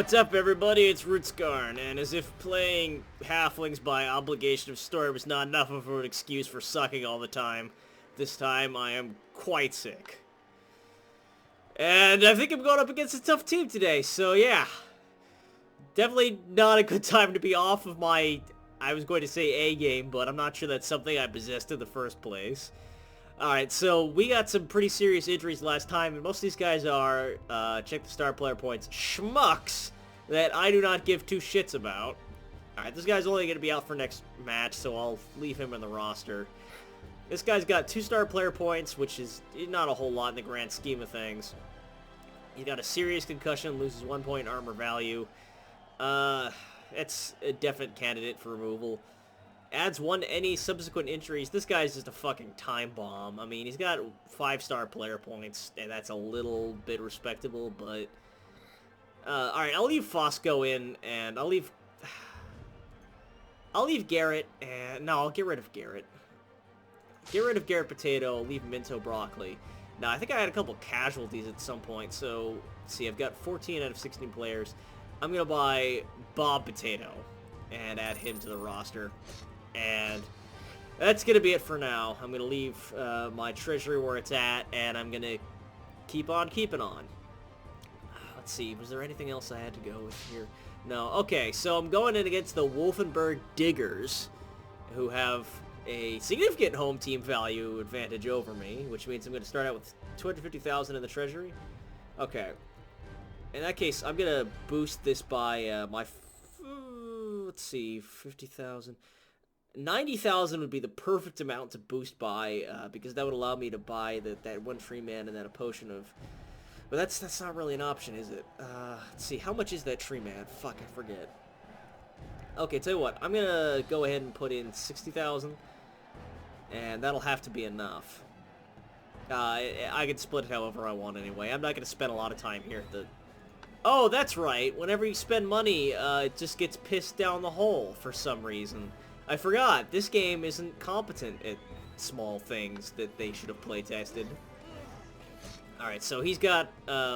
What's up, everybody? It's Rootscarn, and as if playing Halflings by obligation of story was not enough of an excuse for sucking all the time, this time I am quite sick. And I think I'm going up against a tough team today, so yeah. Definitely not a good time to be off of my, I was going to say A game, but I'm not sure that's something I possessed in the first place. Alright, so we got some pretty serious injuries last time, and most of these guys are, check the star player points, schmucks that I do not give two shits about. Alright, this guy's only going to be out for next match, so I'll leave him in the roster. This guy's got 2-star player points, which is not a whole lot in the grand scheme of things. He got a serious concussion, loses 1 point armor value. It's a definite candidate for removal. Adds 1 to any subsequent injuries. This guy's just a fucking time bomb. I mean, he's got 5-star player points, and that's a little bit respectable, but... Alright, I'll leave Fosco in, and I'll leave Garrett, and... No, I'll get rid of Garrett. Get rid of Garrett Potato, I'll leave Minto Broccoli. Now, I think I had a couple casualties at some point, so... Let's see, I've got 14 out of 16 players. I'm gonna buy Bob Potato, and add him to the roster. And that's going to be it for now. I'm going to leave my treasury where it's at, and I'm going to keep on keeping on. Let's see, was there anything else I had to go with here? No. Okay, so I'm going in against the Wolfenburg Diggers, who have a significant home team value advantage over me, which means I'm going to start out with 250,000 in the treasury. Okay. In that case, I'm going to boost this by let's see, 50,000... 90,000 would be the perfect amount to boost by, because that would allow me to buy that 1 tree man and then a potion of... But that's not really an option, is it? Let's see, how much is that tree man? Fuck, I forget. Okay, tell you what, I'm gonna go ahead and put in 60,000, and that'll have to be enough. I can split it however I want anyway. I'm not gonna spend a lot of time here at the... Oh, that's right, whenever you spend money, it just gets pissed down the hole for some reason. I forgot, this game isn't competent at small things that they should have play-tested. Alright, so he's got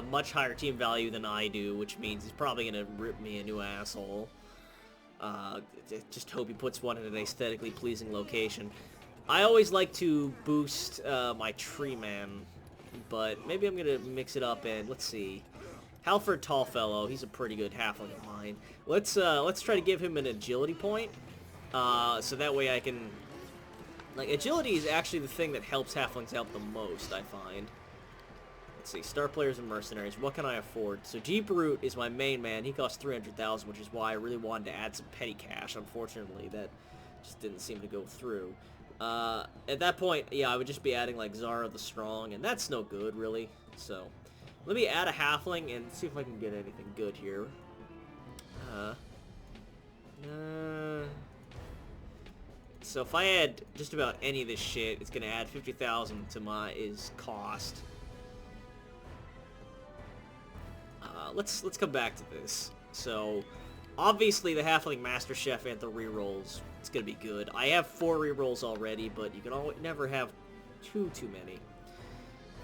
much higher team value than I do, which means he's probably going to rip me a new asshole. Just hope he puts one in an aesthetically pleasing location. I always like to boost my tree man, but maybe I'm going to mix it up and, let's see. Halford Tallfellow, he's a pretty good halfling of mine. Let's try to give him an agility point. So that way I can... Like, agility is actually the thing that helps halflings out the most, I find. Let's see, star players and mercenaries. What can I afford? So Jeep Root is my main man. He costs 300,000, which is why I really wanted to add some petty cash. Unfortunately, that just didn't seem to go through. At that point, yeah, I would just be adding, like, Zara the Strong, and that's no good, really. So, let me add a halfling and see if I can get anything good here. So if I add just about any of this shit, it's gonna add 50,000 to my cost. Let's come back to this. So obviously the Halfling Master Chef and the rerolls, it's gonna be good. I have 4 rerolls already, but you can never have too many.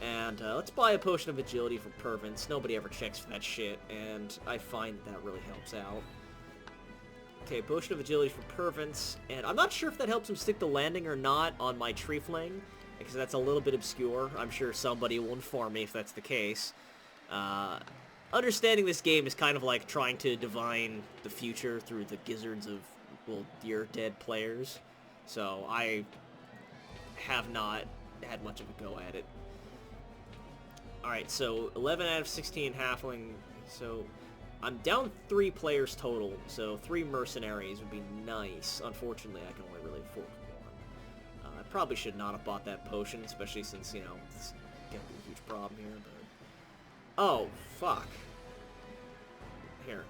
And let's buy a potion of agility for Pervins. Nobody ever checks for that shit, and I find that really helps out. Okay, potion of agility for Pervins, and I'm not sure if that helps him stick the landing or not on my tree fling, because that's a little bit obscure. I'm sure somebody will inform me if that's the case. Understanding this game is kind of like trying to divine the future through the gizzards of, well, your dead players. So I have not had much of a go at it. Alright, so 11 out of 16 halfling, so... I'm down 3 players total, so 3 mercenaries would be nice. Unfortunately, I can only really afford 1. I probably should not have bought that potion, especially since, you know, it's gonna be a huge problem here, but... Oh, fuck. Here.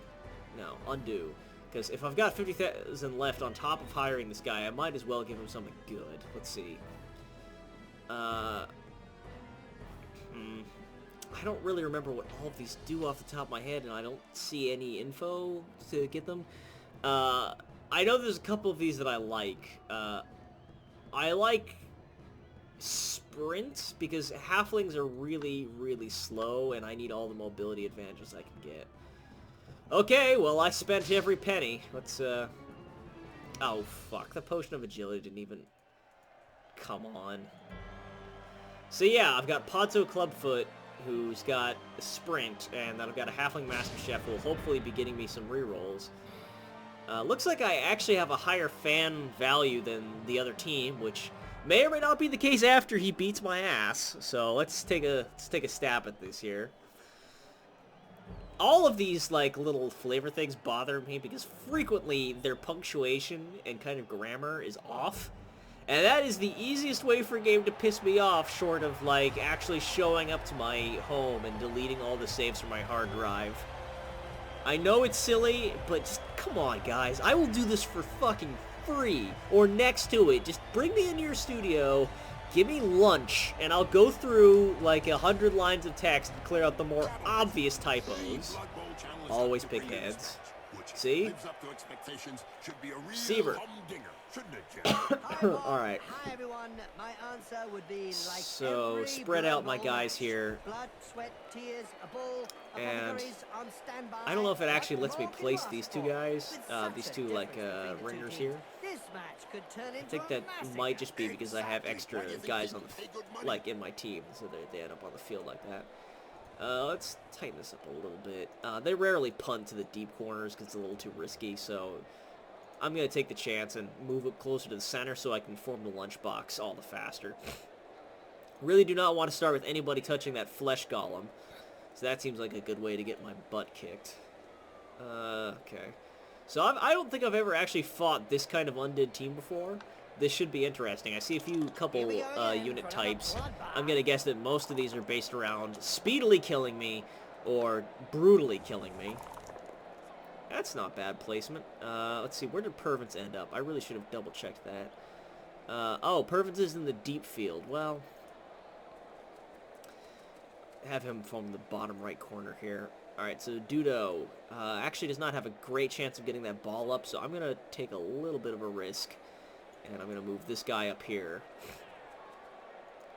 No, undo. Because if I've got 50,000 left on top of hiring this guy, I might as well give him something good. Let's see. I don't really remember what all of these do off the top of my head, and I don't see any info to get them. I know there's a couple of these that I like. I like Sprint, because halflings are really, really slow, and I need all the mobility advantages I can get. Okay, well, I spent every penny. Let's, Oh, fuck. The Potion of Agility didn't even... Come on. So, yeah, I've got Pato Clubfoot, who's got a Sprint, and then I've got a Halfling Master Chef who will hopefully be getting me some rerolls. Looks like I actually have a higher fan value than the other team, which may or may not be the case after he beats my ass. So let's take a stab at this here. All of these like little flavor things bother me because frequently their punctuation and kind of grammar is off. And that is the easiest way for a game to piss me off, short of like actually showing up to my home and deleting all the saves from my hard drive. I know it's silly, but just, come on, guys. I will do this for fucking free, or next to it. Just bring me into your studio, give me lunch, and I'll go through, like, 100 lines of text and clear out the more obvious typos. Always pick heads. See? Receiver. Alright. Hi everyone. My answer would be like so spread out my guys here. Blood, sweat, tears, a bull, and on standby. I don't know if it actually lets me place these two guys, these two like ringers here. I think that might just be because I have extra guys on the, like in my team, so they end up on the field like that. Let's tighten this up a little bit. They rarely punt to the deep corners because it's a little too risky, so I'm going to take the chance and move it closer to the center so I can form the lunchbox all the faster. Really do not want to start with anybody touching that flesh golem, so that seems like a good way to get my butt kicked. Okay. So I don't think I've ever actually fought this kind of undead team before. This should be interesting. I see a couple unit types. I'm going to guess that most of these are based around speedily killing me or brutally killing me. That's not bad placement. Let's see, where did Pervins end up? I really should have double-checked that. Oh, Pervins is in the deep field. Well, have him from the bottom right corner here. Alright, so Dudo actually does not have a great chance of getting that ball up, so I'm going to take a little bit of a risk. And I'm going to move this guy up here.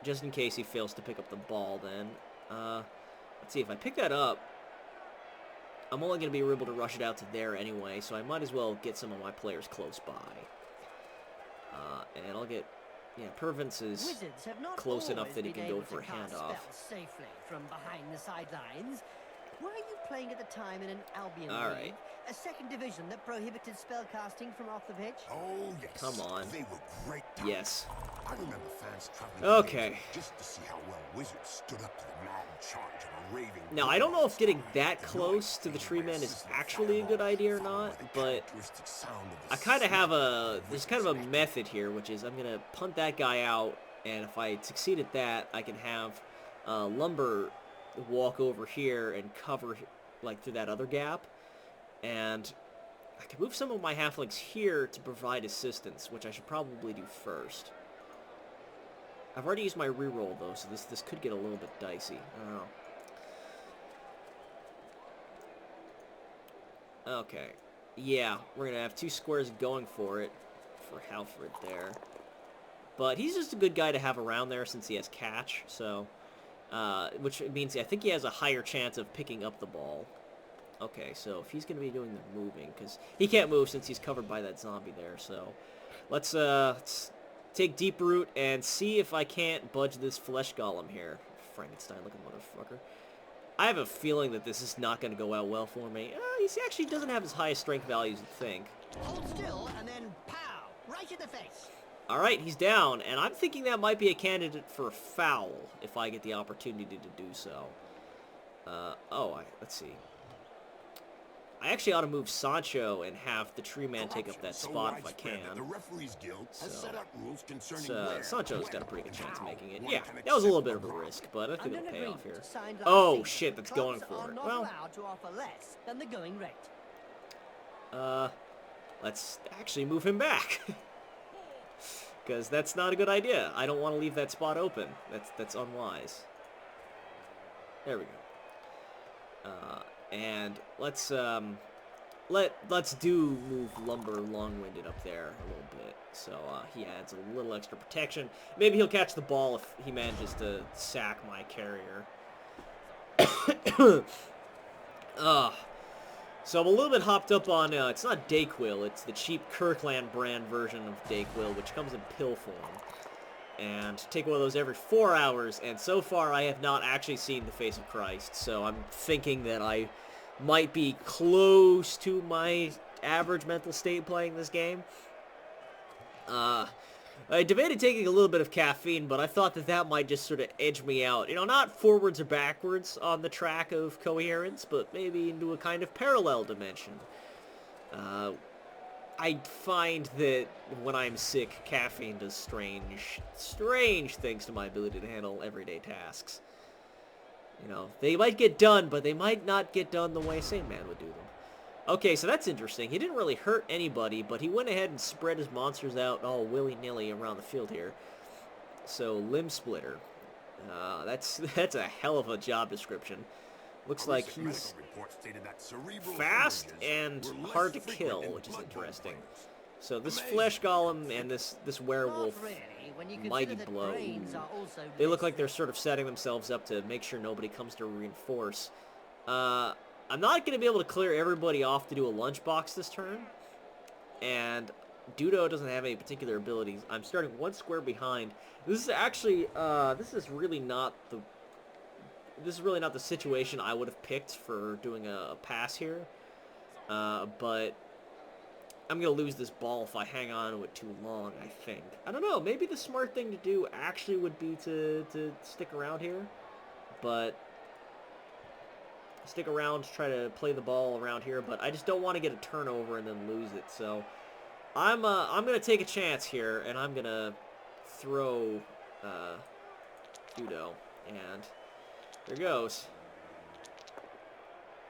Just in case he fails to pick up the ball then. Let's see, if I pick that up, I'm only going to be able to rush it out to there anyway, so I might as well get some of my players close by. And I'll get... Yeah, Pervins is close enough that he can go for a handoff. Safely from behind the sidelines. Were you playing at the time in an Albion league? A second division that prohibited spellcasting from off the pitch? Oh, yes. Come on. They were great times. Yes. I remember fans traveling okay. just to see how well Wizards stood up to the mad charge of a raving... Now, I don't know if getting that close to the tree man is actually a good idea or not, but I kind of have there's kind of a method here, which is I'm going to punt that guy out, and if I succeed at that, I can have Lumber walk over here and cover, like, through that other gap, and I can move some of my halflings here to provide assistance, which I should probably do first. I've already used my reroll, though, so this could get a little bit dicey. I don't know. Okay. Yeah, we're going to have two squares going for it, for Halfred there. But he's just a good guy to have around there since he has catch, so... which means I think he has a higher chance of picking up the ball. Okay, so if he's going to be doing the moving, because he can't move since he's covered by that zombie there, so let's take Deep Root and see if I can't budge this flesh golem here. Frankenstein-looking motherfucker. I have a feeling that this is not going to go out well for me. He actually doesn't have as high a strength value as you'd think. Hold still, and then pow! Right in the face! Alright, he's down, and I'm thinking that might be a candidate for a foul, if I get the opportunity to do so. Let's see. I actually ought to move Sancho and have the tree man take up that spot if I can. The referees guild has set out rules concerning Sancho's got a pretty good chance of making it. Yeah, that was a little bit of a risk, but I think it'll pay off here. Oh, shit, that's going for it. Well, let's actually move him back. Because that's not a good idea. I don't want to leave that spot open. That's unwise. There we go. And let's do move Lumber long-winded up there a little bit. So he adds a little extra protection. Maybe he'll catch the ball if he manages to sack my carrier. So I'm a little bit hopped up on, it's not Dayquil, it's the cheap Kirkland brand version of Dayquil, which comes in pill form. And take one of those every 4 hours, and so far I have not actually seen the face of Christ, so I'm thinking that I might be close to my average mental state playing this game. I debated taking a little bit of caffeine, but I thought that that might just sort of edge me out. You know, not forwards or backwards on the track of coherence, but maybe into a kind of parallel dimension. I find that when I'm sick, caffeine does strange things to my ability to handle everyday tasks. You know, they might get done, but they might not get done the way a sane man would do them. Okay, so that's interesting. He didn't really hurt anybody, but he went ahead and spread his monsters out all willy-nilly around the field here. So, Limb Splitter. That's a hell of a job description. Looks like he's fast and hard to kill, which is interesting. So this Flesh Golem and this Werewolf, Mighty Blow, they look like they're sort of setting themselves up to make sure nobody comes to reinforce. I'm not going to be able to clear everybody off to do a lunchbox this turn, and Dudo doesn't have any particular abilities. I'm starting one square behind. This is actually, this is really not the situation I would have picked for doing a pass here, but I'm going to lose this ball if I hang on to it too long, I think. I don't know, maybe the smart thing to do actually would be to stick around here, but stick around to try to play the ball around here, but I just don't want to get a turnover and then lose it, so I'm going to take a chance here, and I'm going to throw Dudo, and there goes.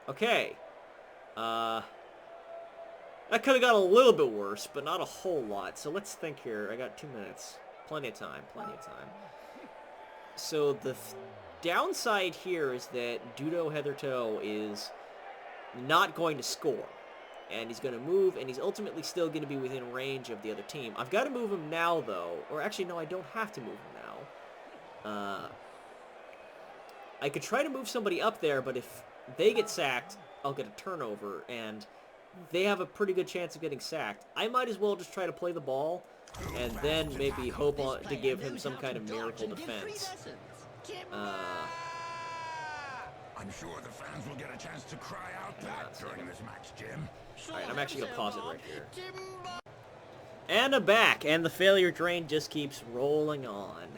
Okay. That could have got a little bit worse, but not a whole lot. So let's think here. I got 2 minutes. Plenty of time. So the downside here is that Dudo Heathertoe is not going to score. And he's going to move, and he's ultimately still going to be within range of the other team. I've got to move him now, though. Or actually, no, I don't have to move him now. I could try to move somebody up there, but if they get sacked, I'll get a turnover, and they have a pretty good chance of getting sacked. I might as well just try to play the ball, and then maybe hope to give him some kind of miracle defense. I'm sure the fans will get a chance to cry out that during this match, Jim. Alright, I'm actually going to pause it right here. And I'm back, and the failure train just keeps rolling on.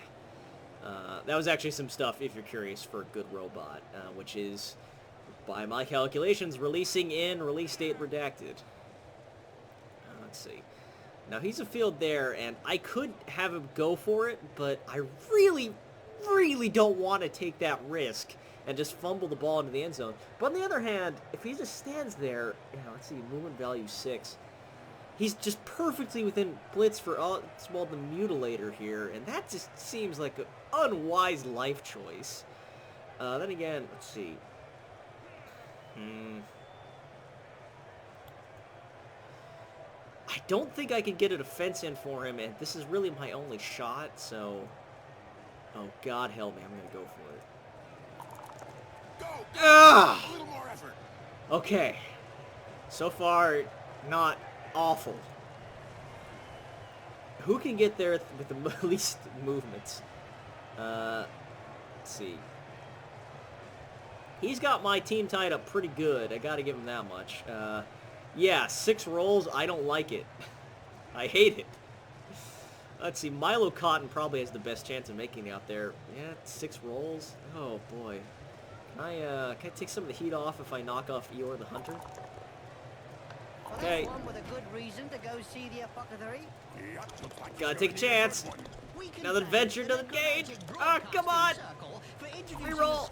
That was actually some stuff, if you're curious, for Good Robot, which is, by my calculations, releasing in release date redacted. Let's see. Now, he's a field there, and I could have him go for it, but I really don't want to take that risk and just fumble the ball into the end zone. But on the other hand, if he just stands there, let's see, movement value 6, he's just perfectly within blitz for Oswald the Mutilator here, and that just seems like an unwise life choice. Then again, let's see. I don't think I can get a defense in for him, and this is really my only shot, so... Oh, God help me, I'm going to go for it. Ah! A little more effort. Okay. So far, not awful. Who can get there with the least movements? Let's see. He's got my team tied up pretty good. I gotta give him that much. Yeah, 6 rolls. I don't like it. I hate it. Let's see. Milo Cotton probably has the best chance of making it out there. Yeah, 6 rolls. Oh, boy. Can I take some of the heat off if I knock off Eeyore the Hunter? Okay. Gotta take a chance. Another adventure, another gauge. Ah, oh, come on. Reroll.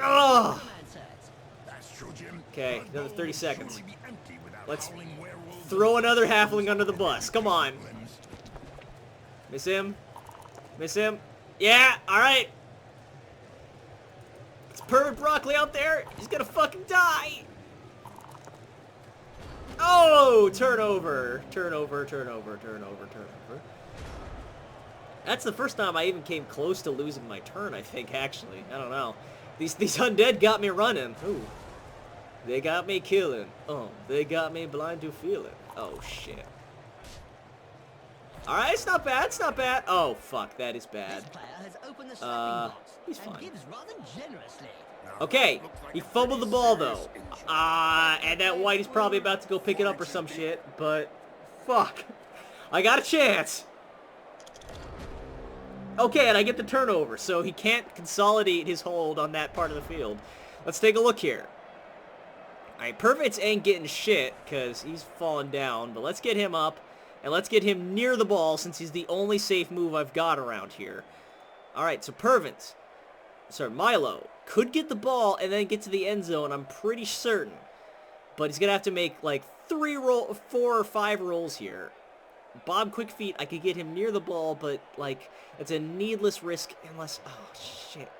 Oh. Okay, another 30 seconds. Let's throw another halfling under the bus. Come on. Miss him. Miss him. Yeah, alright. It's Pervert Broccoli out there. He's gonna fucking die. Oh, turnover. Turnover. That's the first time I even came close to losing my turn, I think, actually. I don't know. These undead got me running. Ooh. They got me killing. They got me blind to feeling. Oh, shit. Alright, it's not bad, it's not bad. Oh, fuck, that is bad. This player has opened the slapping box he's and fine. gives rather generously. Okay, he fumbled the ball, though. And that white is probably about to go pick it up or some shit, but fuck. I got a chance. Okay, and I get the turnover, so he can't consolidate his hold on that part of the field. Let's take a look here. Alright, Perfect ain't getting shit, because he's falling down, but let's get him up, and let's get him near the ball, since he's the only safe move I've got around here. Alright, so Milo could get the ball and then get to the end zone, I'm pretty certain. But he's going to have to make, like, 4 or 5 rolls here. Bob Quickfeet, I could get him near the ball, but, like, it's a needless risk unless... Oh, shit.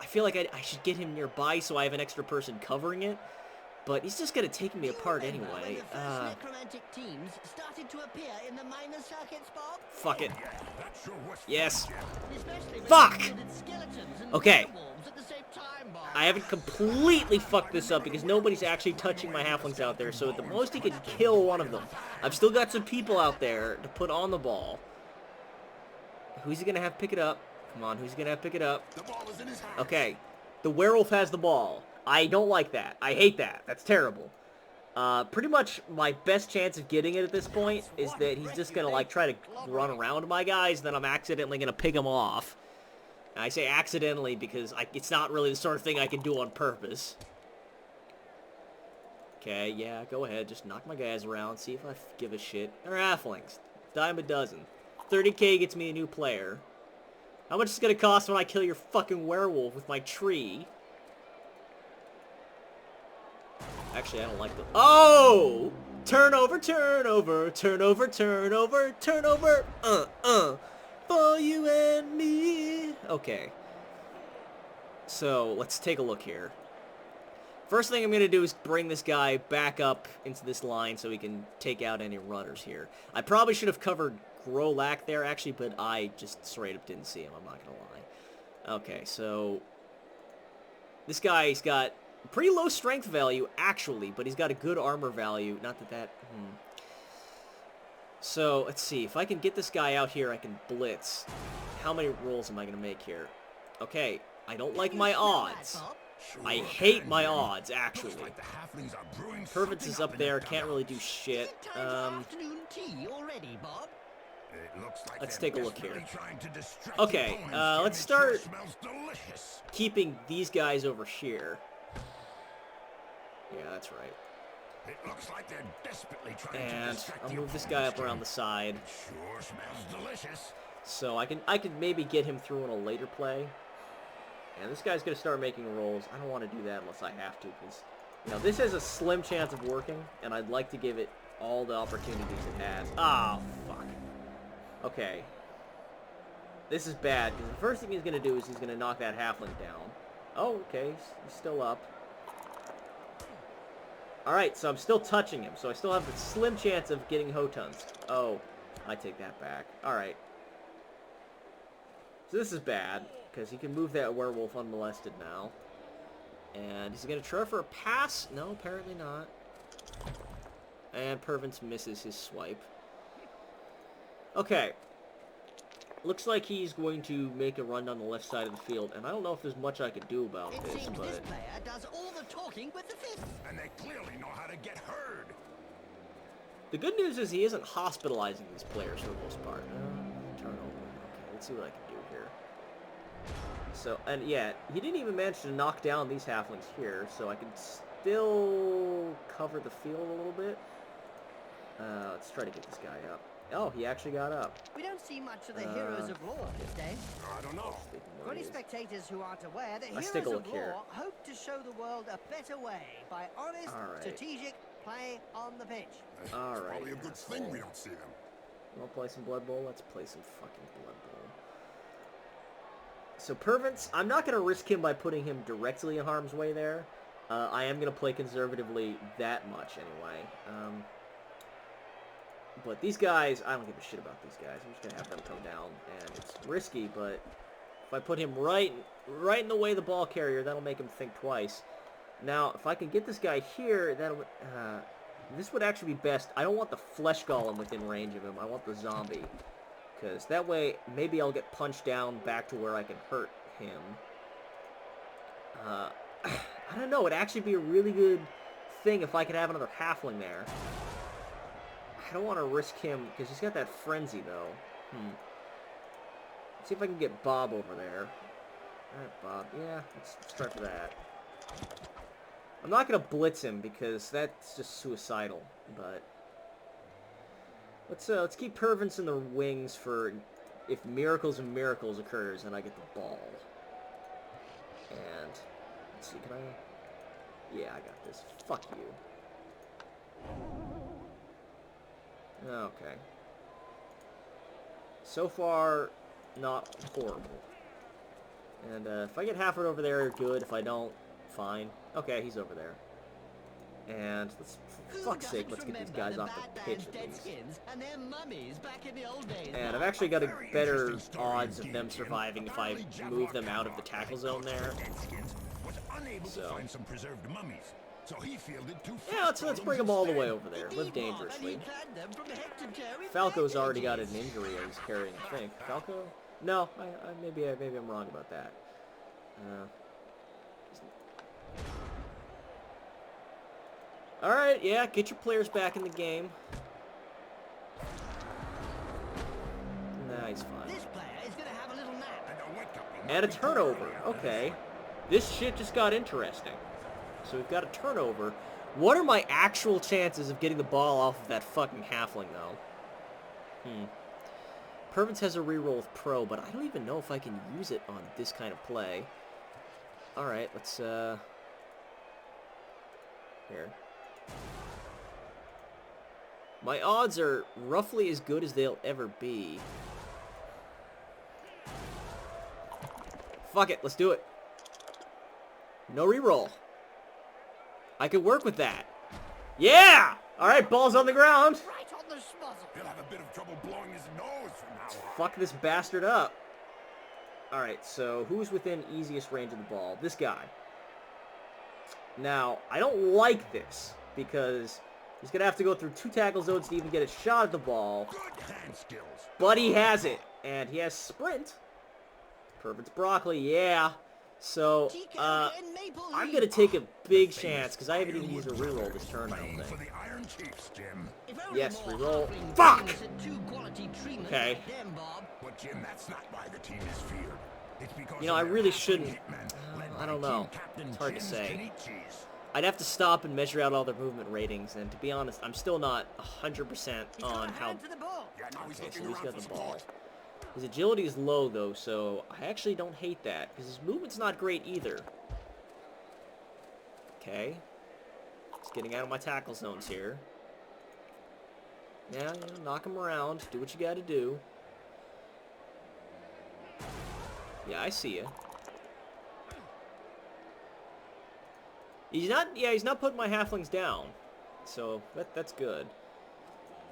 I feel like I should get him nearby so I have an extra person covering it. But he's just going to take me apart anyway. Necromantic teams started to appear in the minor circuits, Bob. Fuck it. Yes. Especially when Fuck! they included skeletons and Okay. werewolves at the same time, Bob. I haven't completely fucked this up because nobody's actually touching my halflings out there, so at the most he could kill one of them. I've still got some people out there to put on the ball. Who's he going to have pick it up? Come on, who's going to have pick it up? The ball is in his hand. Okay, the werewolf has the ball. I don't like that. I hate that. That's terrible. Pretty much my best chance of getting it at this point is that he's just going to, like, try to run around my guys, then I'm accidentally going to pick him off. And I say accidentally because it's not really the sort of thing I can do on purpose. Okay, yeah, go ahead. Just knock my guys around, see if I give a shit. They're halflings. Dime a dozen. 30k gets me a new player. How much is it going to cost when I kill your fucking werewolf with my tree? Actually, I don't like the... Oh! Turnover, turnover, turnover, turnover, turnover. For you and me. Okay. So, let's take a look here. First thing I'm going to do is bring this guy back up into this line so he can take out any runners here. I probably should have covered Grolak there, actually, but I just straight up didn't see him, I'm not going to lie. Okay, so... This guy's got pretty low strength value, actually, but he's got a good armor value. Not that... So, let's see. If I can get this guy out here, I can blitz. How many rolls am I going to make here? Okay, I don't like my odds. I hate my odds, actually. Purvance is up there, can't really do shit. Let's take a look here. Okay, let's start keeping these guys over here. Yeah, that's right. It looks like they're desperately trying and to I'll move this guy up around the side. Sure smells delicious. So I can maybe get him through in a later play. And this guy's gonna start making rolls. I don't want to do that unless I have to, because this has a slim chance of working, and I'd like to give it all the opportunities it has. Oh, fuck. Okay. This is bad, because the first thing he's gonna do is he's gonna knock that halfling down. Oh, okay, he's still up. Alright, so I'm still touching him, so I still have the slim chance of getting Hotons. Oh, I take that back. Alright. So this is bad, because he can move that werewolf unmolested now. And he's going to try for a pass? No, apparently not. And Purvance misses his swipe. Okay. Looks like he's going to make a run down the left side of the field, and I don't know if there's much I can do about It this, seems but... this player does all the talking with the fist. And they clearly know how to get heard. The good news is he isn't hospitalizing these players for the most part. Turnover. Okay, let's see what I can do here. So, and yeah, he didn't even manage to knock down these halflings here, so I can still cover the field a little bit. Let's try to get this guy up. Oh, he actually got up. We don't see much of the heroes of law these days. I don't know. For any spectators who aren't aware, the Let's heroes take a of look here. law hope to show the world a better way by honest, All right. strategic play on the pitch. All It's right, probably a good thing we don't see them. Want to play some Blood Bowl? Let's play some fucking Blood Bowl. So Purvance, I'm not going to risk him by putting him directly in harm's way there. I am going to play conservatively that much anyway. But these guys, I don't give a shit about these guys. I'm just going to have them come down. And it's risky, but if I put him right in the way of the ball carrier, that'll make him think twice. Now, if I can get this guy here, this would actually be best. I don't want the flesh golem within range of him. I want the zombie. Because that way, maybe I'll get punched down back to where I can hurt him. I don't know. It'd actually be a really good thing if I could have another halfling there. I don't want to risk him, because he's got that frenzy, though. Let's see if I can get Bob over there. Alright, Bob. Yeah, let's try for that. I'm not going to blitz him, because that's just suicidal, but... Let's keep Pervins in the wings for if Miracles of Miracles occurs and I get the ball. And, let's see, can I... Yeah, I got this. Fuck you. Okay. So far, not horrible. And if I get Halford over there, good. If I don't, fine. Okay, he's over there. And let's, for fuck's sake, let's get these guys off the pitch at least. And I've actually got a better odds of them surviving if I move them out of the tackle zone there. So, yeah, let's bring them all the way over there. Live dangerously. Falco's already got an injury he's carrying, I think. Falco? No, maybe I'm wrong about that. Alright, yeah, get your players back in the game. Nah, he's fine. This player is gonna have a little nap. And a turnover. Okay. This shit just got interesting. So we've got a turnover. What are my actual chances of getting the ball off of that fucking halfling, though? Pervins has a reroll with Pro, but I don't even know if I can use it on this kind of play. Alright, let's, here. My odds are roughly as good as they'll ever be. Fuck it, let's do it. No reroll. I could work with that. Yeah! Alright, ball's on the ground. Right on the schmuzzle. He'll have a bit of trouble blowing his nose from now on. Fuck this bastard up. Alright, so who's within easiest range of the ball? This guy. Now, I don't like this, because he's going to have to go through 2 tackle zones to even get a shot at the ball. Good hand skills. But he has it, and he has sprint. Pervins broccoli, yeah. So, I'm going to take a big chance, because I haven't even used a reroll this turn, I don't think. Yes, reroll. Fuck! Okay. But Jim, that's not why the team is feared. It's because you know, I really shouldn't. I don't know. It's hard to say. I'd have to stop and measure out all their movement ratings, and to be honest, I'm still not 100% on how... Okay, so he's got the ball. His agility is low, though, so I actually don't hate that, because his movement's not great either. Okay. Just getting out of my tackle zones here. Yeah, knock him around. Do what you gotta do. Yeah, I see you. He's not putting my halflings down. So, that's good.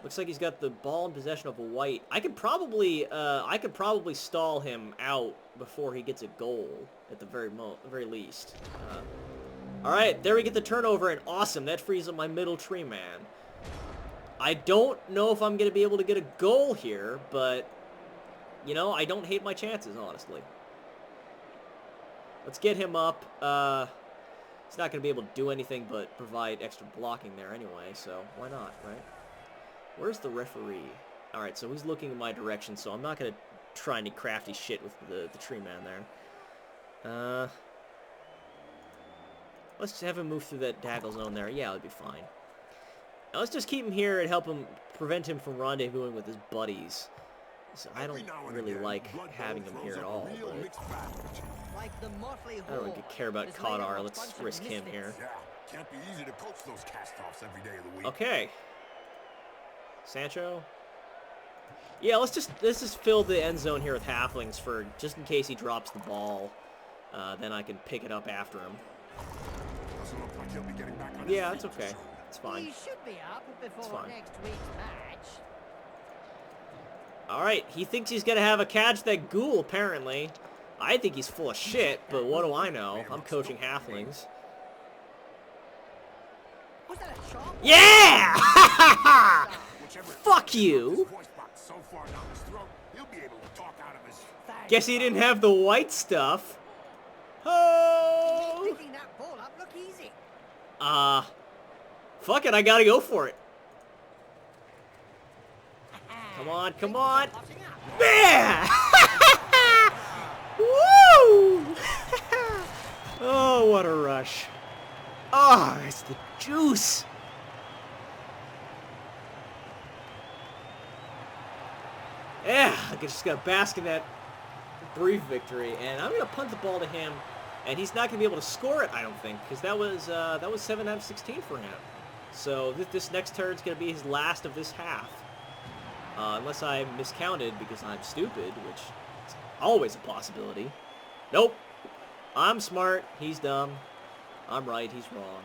Looks like he's got the ball in possession of a white. I could probably stall him out before he gets a goal at the very least. Alright, there we get the turnover, and awesome. That frees up my middle tree man. I don't know if I'm going to be able to get a goal here, but, you know, I don't hate my chances, honestly. Let's get him up. He's not going to be able to do anything but provide extra blocking there anyway, so why not, right? Where's the referee? Alright, so he's looking in my direction, so I'm not going to try any crafty shit with the tree man there. Let's have him move through that tackle zone there. Yeah, it'll be fine. Now let's just keep him here and help him, prevent him from rendezvousing with his buddies. So I don't really like having him here at all, but I don't really care about Kadar. Let's risk him here. Yeah, can't be easy to coach those cast-offs every day of the week. Okay. Sancho. Yeah, let's just fill the end zone here with halflings for just in case he drops the ball. Then I can pick it up after him. Doesn't look like he'll be getting back on Yeah, his it's feet okay. soon. It's fine. He should be up before next week's match. Alright, he thinks he's gonna have a catch that ghoul, apparently. I think he's full of shit, but what do I know? I'm coaching halflings. Yeah! Fuck you! Guess he didn't have the white stuff. Oh! Picking that ball up look easy. Fuck it, I gotta go for it. Come on, come on. Yeah! Woo! Oh, what a rush. Oh, it's the juice. Yeah, I just got to bask in that brief victory, and I'm gonna punt the ball to him, and he's not gonna be able to score it, I don't think, because that was 7 out of 16 for him. So this next turn's gonna be his last of this half, unless I miscounted because I'm stupid, which is always a possibility. Nope, I'm smart. He's dumb. I'm right. He's wrong.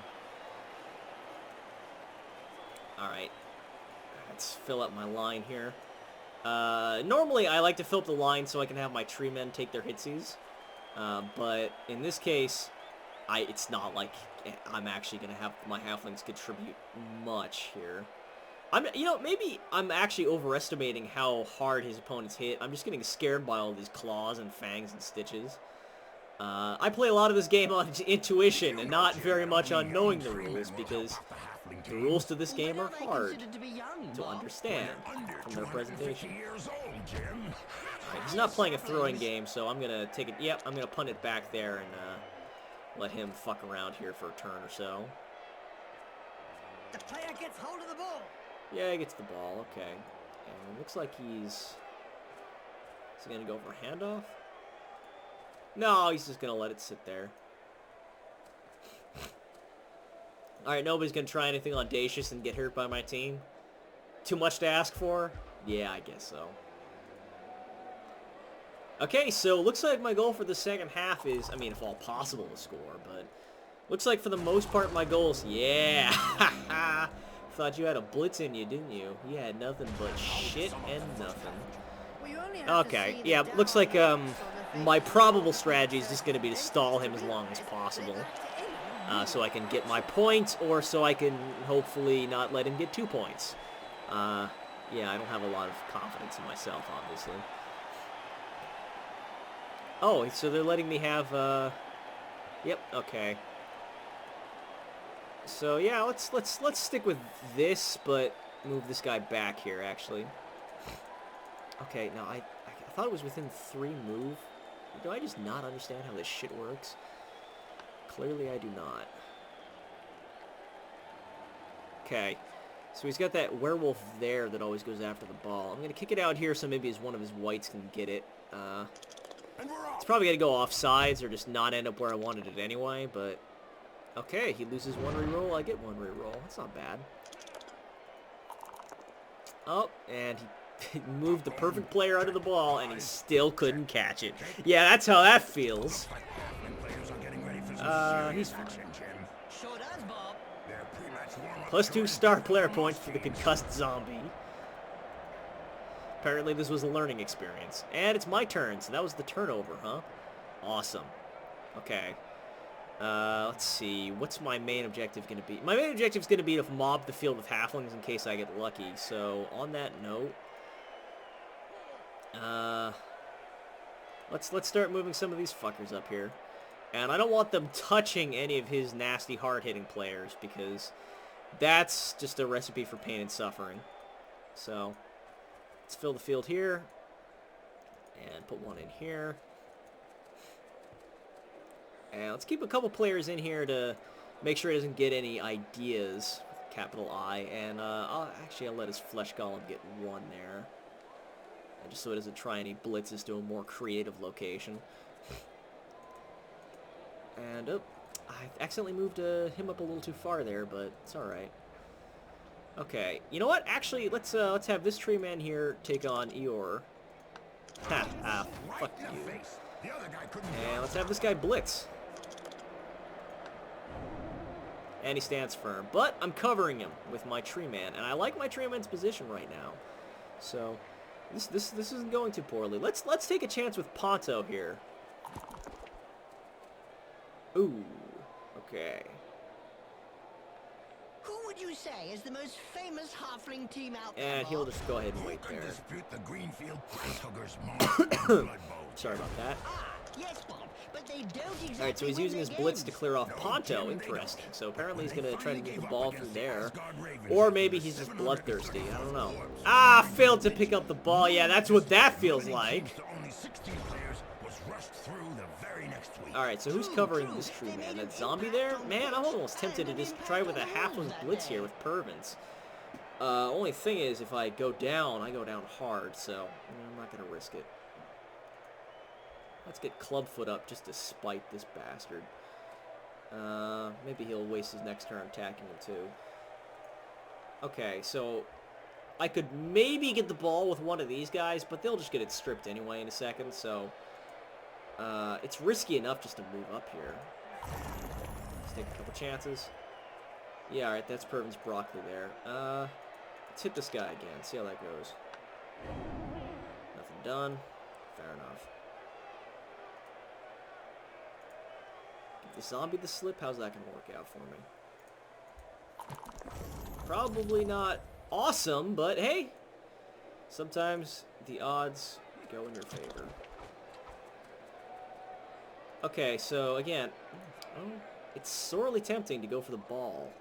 All right, let's fill up my line here. Normally I like to fill up the line so I can have my tree men take their hitsies, but in this case, it's not like I'm actually going to have my halflings contribute much here. Maybe I'm actually overestimating how hard his opponents hit. I'm just getting scared by all these claws and fangs and stitches. I play a lot of this game on intuition and not very much on knowing the rules, because the rules to this game are hard to understand from their presentation. Right, he's not playing a throwing game, so I'm gonna take it. Yep, I'm gonna punt it back there and let him fuck around here for a turn or so. The player gets hold of the ball. Yeah, he gets the ball. Okay, and it looks like is he gonna go for a handoff? No, he's just gonna let it sit there. Alright, nobody's gonna try anything audacious and get hurt by my team. Too much to ask for? Yeah, I guess so. Okay, so looks like my goal for the second half is, I mean, if all possible to score, but looks like for the most part my goal is, yeah! Thought you had a blitz in you, didn't you? You had nothing but shit and nothing. Okay, yeah, looks like my probable strategy is just going to be to stall him as long as possible. So I can get my point, or so I can hopefully not let him get 2 points. Yeah, I don't have a lot of confidence in myself, obviously. Oh, so they're letting me have, yep, okay. So yeah, let's stick with this, but move this guy back here, actually. Okay, now I thought it was within 3 move. Do I just not understand how this shit works? Clearly I do not. Okay, so he's got that werewolf there that always goes after the ball. I'm going to kick it out here so maybe one of his whites can get it. It's probably going to go off sides or just not end up where I wanted it anyway, but... Okay, he loses 1 reroll, I get 1 reroll. That's not bad. Oh, and he moved the perfect player out of the ball, and he still couldn't catch it. Yeah, that's how that feels. He's fine. +2 star player points for the concussed zombie. Apparently this was a learning experience. And it's my turn, so that was the turnover, huh? Awesome. Okay. Let's see. What's my main objective going to be? My main objective is going to be to mob the field with halflings in case I get lucky. So, on that note... Let's start moving some of these fuckers up here. And I don't want them touching any of his nasty hard-hitting players, because that's just a recipe for pain and suffering. So, let's fill the field here. And put 1 in here. And let's keep a couple players in here to make sure he doesn't get any ideas, capital I. And I'll let his Flesh Golem get 1 there. Just so it doesn't try any blitzes to a more creative location. And, oh, I accidentally moved him up a little too far there, but it's alright. Okay, you know what? Actually, let's have this tree man here take on Eeyore. Ha, fuck you. And let's have this guy blitz. And he stands firm. But I'm covering him with my tree man, and I like my tree man's position right now. So... This isn't going too poorly. Let's take a chance with Ponto here. Ooh. Okay. Who would would you say is the most famous halfling team out there? And he'll just go ahead and wait there. Dispute the Greenfield Price Huggers Blood Bowl. Sorry about that. Yes, Bob, but they don't exactly. Alright, so he's win using their his blitz to games. clear off Ponto. Interesting. So apparently he's going to try to get the ball through there. Or maybe he's just bloodthirsty. I don't know. Ah, failed to pick up the ball. Yeah, that's what that feels like. Alright, so who's covering this tree, man? That zombie there? Man, I'm almost tempted to just try with a halfling blitz here with Pervins. Only thing is, if I go down, I go down hard, so I'm not going to risk it. Let's get Clubfoot up just to spite this bastard. Maybe he'll waste his next turn attacking him too. Okay, so I could maybe get the ball with one of these guys, but they'll just get it stripped anyway in a second, so it's risky enough just to move up here. Let's take a couple chances. Yeah, alright, that's Pervin's broccoli there. Let's hit this guy again, see how that goes. Nothing done. Fair enough. The zombie the slip, how's that going to work out for me? Probably not awesome, but hey, sometimes the odds go in your favor. Okay, so again, it's sorely tempting to go for the ball.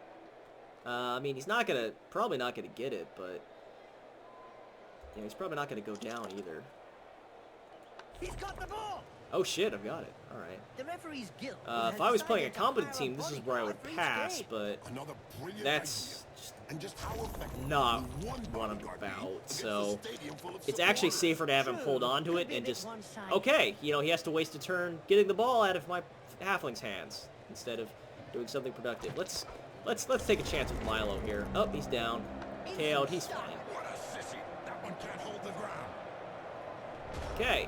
I mean, he's probably not gonna get it, but yeah, he's probably not gonna go down either. He's got the ball. Oh shit, I've got it. Alright. The referee's guilt. If I was playing a competent team, this is where I would pass, but that's just not what I'm about. So it's actually safer to have him hold on to it and just, okay, you know, he has to waste a turn getting the ball out of my halfling's hands instead of doing something productive. Let's take a chance with Milo here. Oh, he's down. KO'd, he's fine. Okay.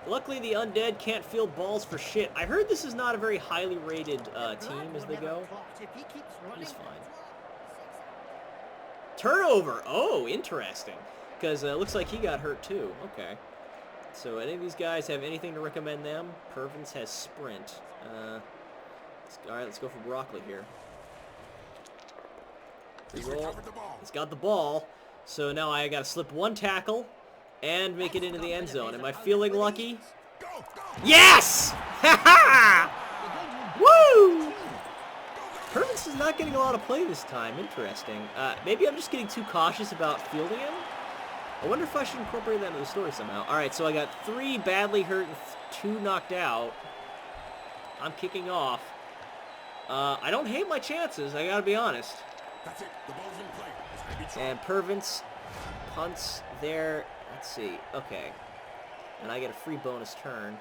Luckily, the Undead can't field balls for shit. I heard this is not a very highly rated team as they go. He's fine. Turnover! Oh, interesting. Because it looks like he got hurt too. Okay. So any of these guys have anything to recommend them? Pervins has sprint. Alright, let's go for broccoli here. Reroll. He's got the ball. So now I gotta slip one tackle and make it into the end zone. Am I feeling lucky? Yes! Ha-ha! Woo! Pervins is not getting a lot of play this time. Interesting. Maybe I'm just getting too cautious about fielding him. I wonder if I should incorporate that into the story somehow. Alright, so I got 3 badly hurt and 2 knocked out. I'm kicking off. I don't hate my chances, I gotta be honest. That's it. The ball's in play. And Pervins punts there. Let's see. Okay. And I get a free bonus turn.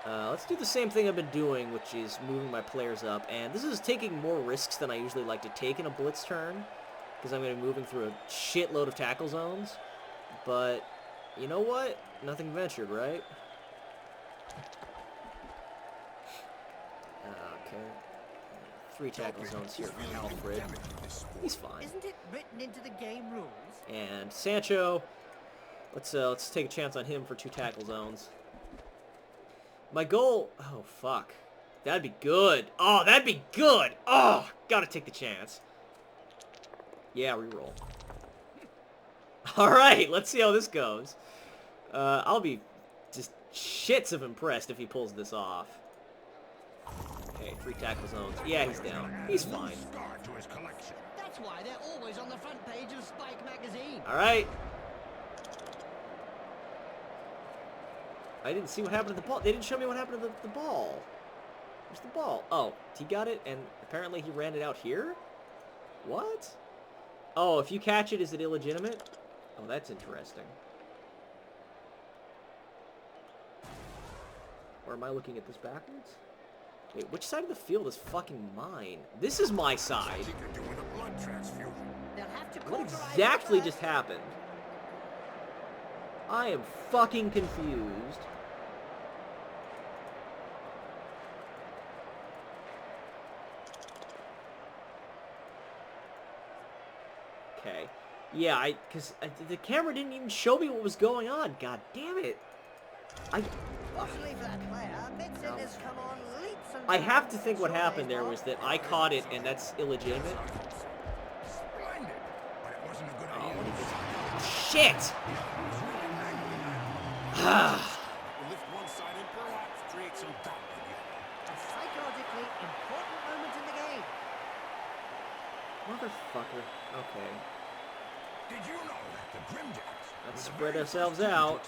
Let's do the same thing I've been doing, which is moving my players up. And this is taking more risks than I usually like to take in a blitz turn, because I'm going to be moving through a shitload of tackle zones. But, you know what? Nothing ventured, right? Okay. 3 tackle zones here for Alfred. He's fine. Isn't it written into the game rules? And Sancho, let's take a chance on him for 2 tackle zones. My goal, oh fuck, that'd be good. Oh, that'd be good. Oh, gotta take the chance. Yeah, reroll. All right, let's see how this goes. I'll be just shits of impressed if he pulls this off. Okay, 3 tackle zones. Yeah, he's down. He's fine. That's why they're always on the front page of Spike magazine. All right. I didn't see what happened to the ball. They didn't show me what happened to the ball. Where's the ball? Oh, he got it, and apparently he ran it out here? What? Oh, if you catch it, is it illegitimate? Oh, that's interesting. Or am I looking at this backwards? Wait, which side of the field is fucking mine? This is my side. What exactly just happened? I am fucking confused. Okay. Yeah, because the camera didn't even show me what was going on. God damn it. Fortunately for that player, Benson has come on leaps and I have to think what happened there was that I caught it and that's illegitimate. Shit! Lift one side and perhaps create some doubt. A psychologically important moment in the game. Motherfucker. Okay. Did you know that the Grimjacks Let's spread ourselves out.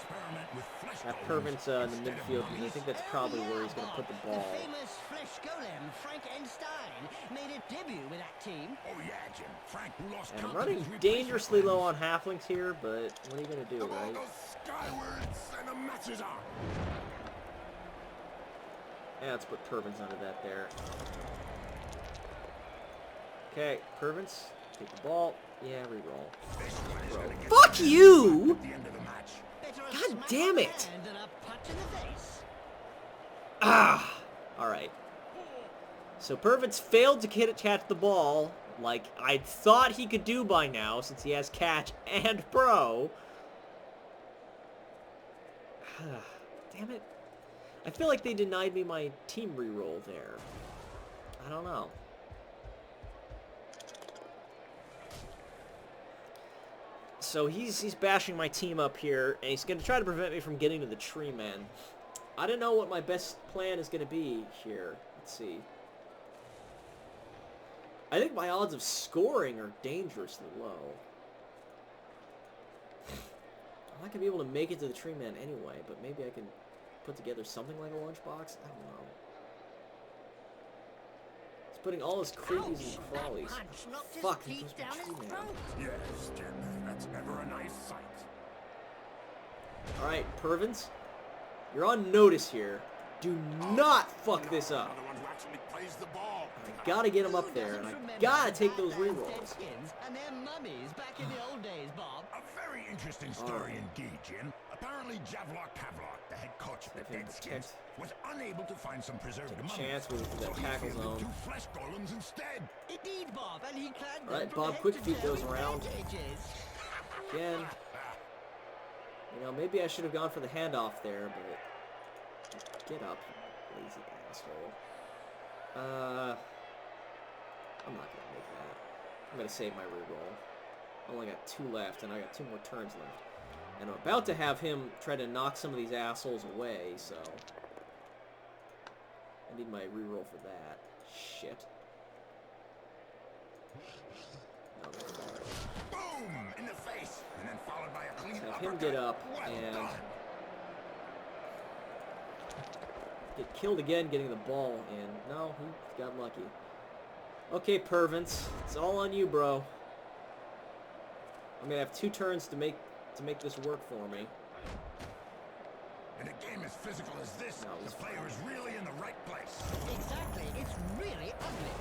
Have Pervins in the midfield, because I think that's probably where he's going to put the ball. The famous flesh golem, Frankenstein, made a debut with that team. Oh yeah, Jim. Frank, who lost And I'm count of running his replacement dangerously low plans. on halflings here, but what are you going to do, The ball right? goes skywards and the match is on. Yeah, let's put Pervins under that there. Okay, Pervins, take the ball. Yeah, reroll. This one is gonna get Fuck you! at the end of the match. Better a God smack damn on the it. hand than a punch in the face. Ah! Alright. So Pervins failed to catch the ball, like I thought he could do by now, since he has catch and pro. Damn it. I feel like they denied me my team reroll there. I don't know. So he's bashing my team up here, and he's going to try to prevent me from getting to the tree man. I don't know what my best plan is going to be here. Let's see. I think my odds of scoring are dangerously low. I'm not going to be able to make it to the tree man anyway, but maybe I can put together something like a lunchbox? I don't know. He's putting all his creepies and crawlies. Punch knocked his Fuck, he teeth goes down for his tree man. throat. Yes, Jim. That's ever a nice sight. Alright, Pervins. You're on notice here. Do not fuck this up. Another one who actually plays the ball. I gotta get him up there, and I gotta take those rerolls. Skins and their mummies back in the old days, Bob. A very interesting story indeed, Jim. Apparently, Javlok Kavlok, the head coach of the Have him Deadskins, was unable to find some preserved Take a mummies. chance with So that he tackle fielded zone. 2 flesh golems instead. Indeed, Bob, and he clad them Alright, from Bob head quick to feet toe goes in around. bandages. Again. You know, maybe I should have gone for the handoff there, but... Get up, you lazy asshole. I'm not gonna make that. I'm gonna save my reroll. I only got 2 left, and I got 2 more turns left. And I'm about to have him try to knock some of these assholes away, so... I need my reroll for that. Shit. No, that's not right. Boom! In the face! And then followed by a clean Have uppercut. him get up Well and done. get killed again getting the ball in. No, he got lucky. Okay, Pervins. It's all on you, bro. I'm gonna have 2 turns to make this work for me. In a game as physical as this, No, the it's player is really in the right place. Exactly, it's really ugly.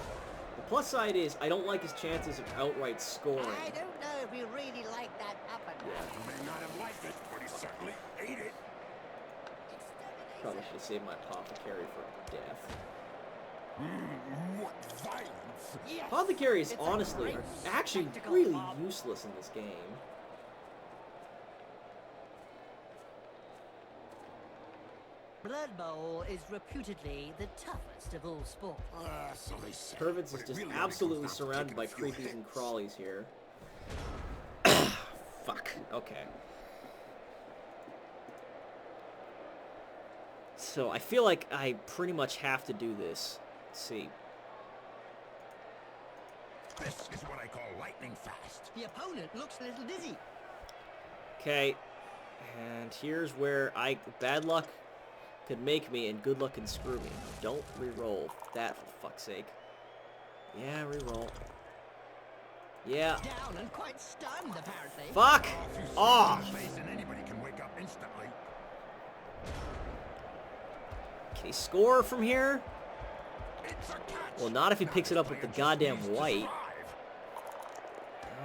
The plus side is I don't like his chances of outright scoring. I don't know if we really like that uppercut. You may not have liked it, but he certainly ate it. Probably should have saved my apothecary for death. What violence! Yes, Apothecaries, it's a honestly, great are actually spectacle, really Bob. useless in this game. Blood Bowl is reputedly the toughest of all sports. So they say. Pervins But is it just really only absolutely comes down to surrounded taking by a few creepies and hits. crawlies here. Fuck. Okay. So I feel like I pretty much have to do this. Let's see. This is what I call lightning fast. The opponent looks a little dizzy. Okay. And here's where bad luck could make me and good luck can screw me. Don't re-roll that for fuck's sake. Yeah, re-roll. Yeah. Down and quite stunned, apparently. Fuck If you off! slap in the face and anybody can wake up instantly. Can he score from here? It's a catch. Well, not if he picks it up with the goddamn white.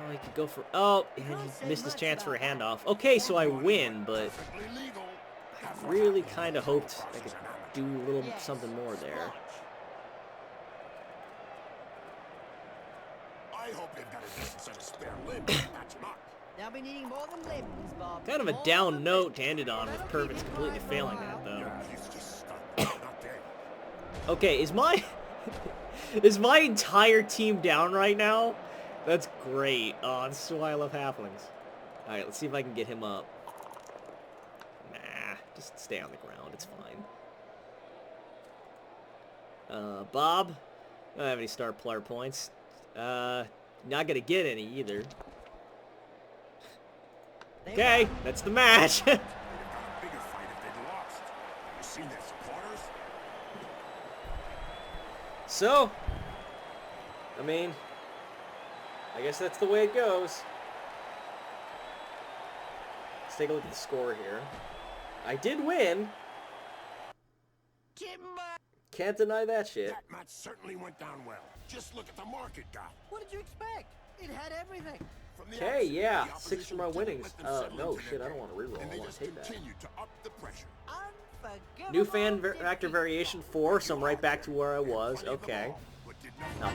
Oh, he could go for... Oh, and he missed his chance for a handoff. Okay, so I win, but Perfectly legal. I really kind of hoped I could do a little something more there. I hope they've got a decent set of spare limbs to patch him up. They'll be needing more than limbs, Bob. Kind of a More down than note to limbs. end it on with That'll keep Pervins him completely alive for a failing while. that, though. Yeah, he's just stuck. Not dead. Okay, is my... is my entire team down right now? That's great. Oh, this is why I love halflings. Alright, let's see if I can get him up. Nah, just stay on the ground. It's fine. Bob? I don't have any star player points. Not gonna get any either. Okay, that's the match. They'd have got a bigger fight if they'd lost. You seen their supporters? So, I mean, I guess that's the way it goes. Let's take a look at the score here. I did win. Can't deny that shit. That match certainly went down well. Just look at the market guy. What did you expect? It had everything. From the Okay, outset, yeah, the 6 for my opposition winnings. didn't let them settle No, into shit, their I don't want to game, reroll. and I they want just to take that. continued to up the pressure. Unforgivable New fan defeat. factor variation 4, so I'm right back to where I was. Okay. Not